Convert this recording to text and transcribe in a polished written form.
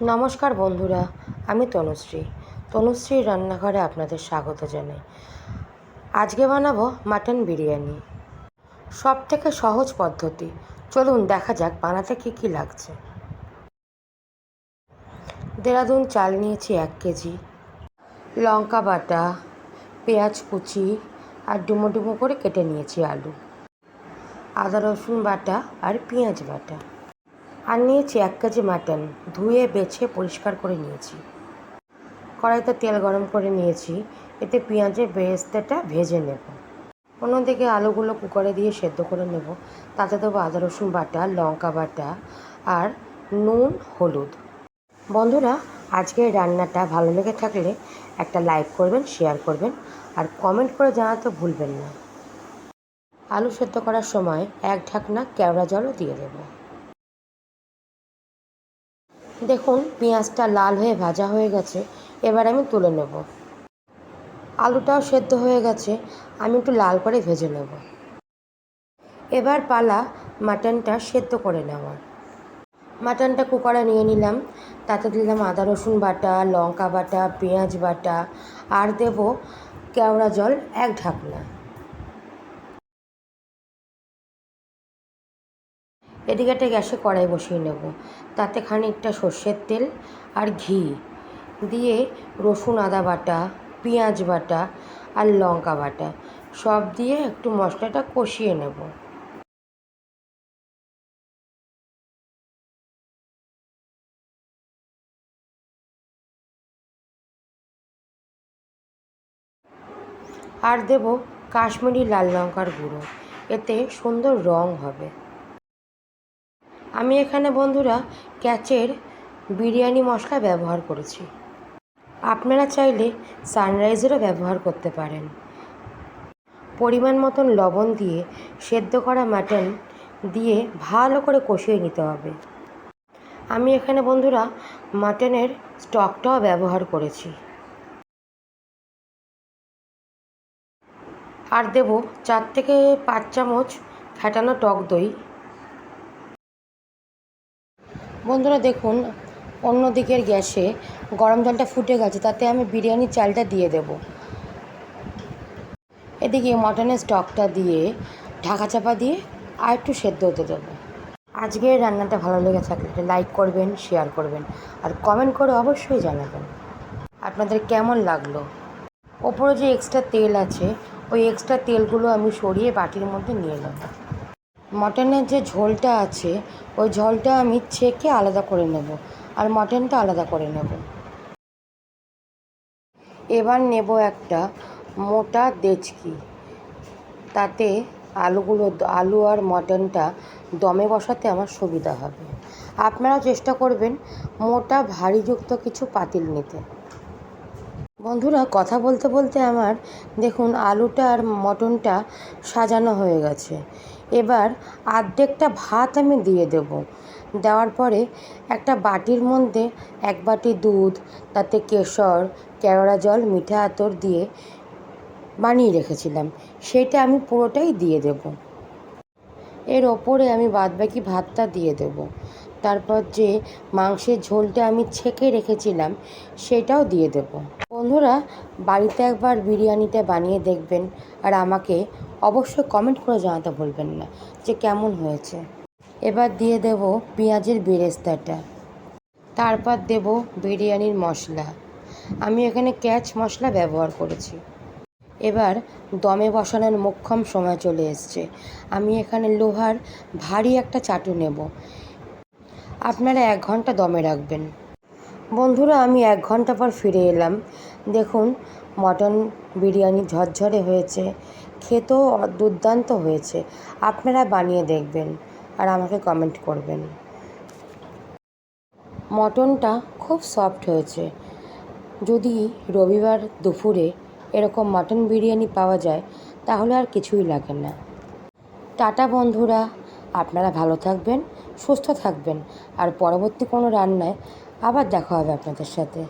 নমস্কার বন্ধুরা, আমি তনুশ্রীর রান্নাঘরে আপনাদের স্বাগত জানাই। আজকে বানাবো মাটন বিরিয়ানি। সব থেকে সহজ পদ্ধতি। চলুন দেখা যাক বানাতে কী কী লাগছে। দেরাদুন চাল নিয়েছি 1 কেজি, লঙ্কা বাটা, পেঁয়াজ কুচি আর ডুমো ডুমো করে কেটে নিয়েছি আলু, আদা রসুন বাটা আর পেঁয়াজ বাটা। আর নিয়েছি 1 কেজি মাটন, ধুয়ে বেছে পরিষ্কার করে নিয়েছি। কড়াইতে তেল গরম করে নিয়েছি, এতে পেঁয়াজের বেরেস্তাটা ভেজে নেব। অন্যদিকে আলুগুলো কুকারে দিয়ে সেদ্ধ করে নেব। তাতে দেবো আদা রসুন বাটা, লঙ্কা বাটা আর নুন, হলুদ। বন্ধুরা, আজকের রান্নাটা ভালো লেগে থাকলে একটা লাইক করবেন, শেয়ার করবেন আর কমেন্ট করে জানাতে ভুলবেন না। আলু সেদ্ধ করার সময় 1 ঢাকনা কেওড়া জলও দিয়ে দেব। দেখুন পেঁয়াজটা লাল হয়ে ভাজা হয়ে গেছে, এবার আমি তুলে নেব। আলুটাও সেদ্ধ হয়ে গেছে, আমি একটু লাল করে ভেজে নেব। এবার পালা মাটনটা সেদ্ধ করে নেওয়ার। মাটনটা কুকারে নিয়ে নিলাম, তাতে দিলাম আদা রসুন বাটা, লঙ্কা বাটা, পেঁয়াজ বাটা আর দেব কেওড়া জল 1 ঢাকনা। এদিকে একটা গ্যাসে কড়াই বসিয়ে নেব, তাতে খানিকটা সর্ষের তেল আর ঘি দিয়ে রসুন আদা বাটা, পেঁয়াজ বাটা আর লঙ্কা বাটা সব দিয়ে একটু মশলাটা কষিয়ে নেব। আর দেব কাশ্মীরি লাল লঙ্কার গুঁড়ো, এতে সুন্দর রং হবে। আমি এখানে বন্ধুরা ক্যাচের বিরিয়ানি মশলা ব্যবহার করেছি, আপনারা চাইলে সানরাইজেরও ব্যবহার করতে পারেন। পরিমাণ মতন লবণ দিয়ে সেদ্ধ করা মাটন দিয়ে ভালো করে কষিয়ে নিতে হবে। আমি এখানে বন্ধুরা মাটনের স্টকটাও ব্যবহার করেছি। আর দেব 4 থেকে 5 চামচ ফ্যাটানো টক দই। বন্ধুরা দেখুন, অন্য দিকের গ্যাসে গরম জলটা ফুটে গেছে, তাতে আমি বিরিয়ানির চালটা দিয়ে দেব। এদিকে মটনের স্টকটা দিয়ে ঢাকা চাপা দিয়ে আর একটু সেদ্ধ হতে দেবো। আজকের রান্নাটা ভালো লেগে থাকলে লাইক করবেন, শেয়ার করবেন আর কমেন্ট করে অবশ্যই জানাবেন আপনাদের কেমন লাগলো। ওপরে যে এক্সট্রা তেল আছে, ওই এক্সট্রা তেলগুলো আমি সরিয়ে বাটির মধ্যে নিয়ে নেব। মটনের যে ঝোলটা আছে, ওই ঝোলটা আমি ছেঁকে আলাদা করে নেব আর মটনটা আলাদা করে নেব। এবার নেব একটা মোটা দেচকি, তাতে আলু আর মটনটা দমে বসাতে আমার সুবিধা হবে। আপনারা চেষ্টা করবেন মোটা ভারীযুক্ত কিছু পাতিল নিতে। বন্ধুরা, কথা বলতে বলতে আমার দেখুন আলুটা আর মটনটা সাজানো হয়ে গেছে। এবার অর্ধেকটা ভাত আমি দিয়ে দেব। দেওয়ার পরে একটা বাটির মধ্যে 1 বাটি দুধ, তাতে কেশর, কেওড়া জল, মিঠা আতর দিয়ে বানিয়ে রেখেছিলাম, সেটা আমি পুরোটাই দিয়ে দেব। এর ওপরে আমি বাদবাকি ভাতটা দিয়ে দেব। তারপর যে মাংসের ঝোলটা আমি ছেঁকে রেখেছিলাম সেটাও দিয়ে দেব। বন্ধুরা, বাড়িতে একবার বিরিয়ানিটা বানিয়ে দেখবেন আর আমাকে অবশ্যই কমেন্ট করে জানাতে ভুলবেন না যে কেমন হয়েছে। এবার দিয়ে দেব পেঁয়াজের বেরেস্তাটা, তারপর দেব বিরিয়ানির মশলা। আমি এখানে ক্যাচ মশলা ব্যবহার করেছি। এবার দমে বসানোর মোক্ষম সময় চলে এসছে। আমি এখানে লোহার ভারী একটা চাটু নেব। আপনারা 1 ঘন্টা দমে রাখবেন। বন্ধুরা, আমি 1 ঘন্টা পর ফিরে এলাম। দেখুন মটন বিরিয়ানি ঝরঝরে হয়েছে, খেতেও দুর্দান্ত হয়েছে। আপনারা বানিয়ে দেখবেন আর আমাকে কমেন্ট করবেন। মটনটা খুব সফট হয়েছে। যদি রবিবার দুপুরে এরকম মটন বিরিয়ানি পাওয়া যায় তাহলে আর কিছুই লাগে না। টাটা বন্ধুরা, আপনারা ভালো থাকবেন, সুস্থ থাকবেন আর পরবর্তী কোনো রান্নায় আবার দেখা হবে আপনাদের সাথে।